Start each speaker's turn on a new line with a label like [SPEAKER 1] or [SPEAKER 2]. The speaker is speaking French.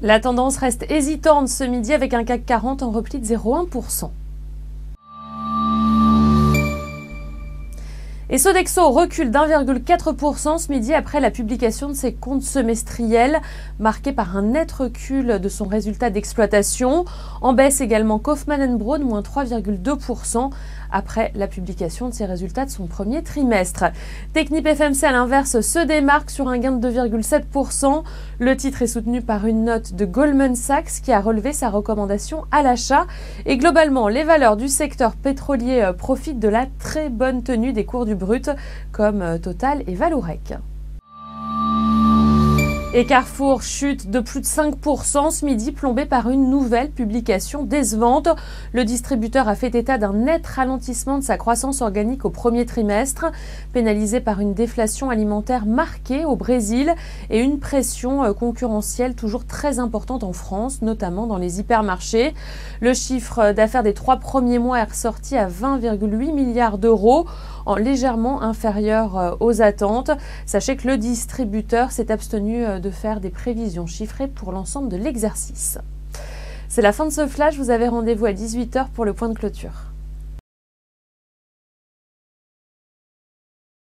[SPEAKER 1] La tendance reste hésitante ce midi avec un CAC 40 en repli de 0,1%. Et Sodexo recule d'1,4% ce midi après la publication de ses comptes semestriels, marqués par un net recul de son résultat d'exploitation. En baisse également Kaufmann & Broad, moins 3,2% après la publication de ses résultats de son premier trimestre. TechnipFMC à l'inverse se démarque sur un gain de 2,7%. Le titre est soutenu par une note de Goldman Sachs qui a relevé sa recommandation à l'achat. Et globalement, les valeurs du secteur pétrolier profitent de la très bonne tenue des cours du brut comme Total et Vallourec. Et Carrefour chute de plus de 5% ce midi, plombé par une nouvelle publication décevante. Le distributeur a fait état d'un net ralentissement de sa croissance organique au premier trimestre, pénalisé par une déflation alimentaire marquée au Brésil et une pression concurrentielle toujours très importante en France, notamment dans les hypermarchés. Le chiffre d'affaires des 3 premiers mois est ressorti à 20,8 milliards d'euros, légèrement inférieur aux attentes. Sachez que le distributeur s'est abstenu de faire des prévisions chiffrées pour l'ensemble de l'exercice. C'est la fin de ce flash, vous avez rendez-vous à 18h pour le point de clôture.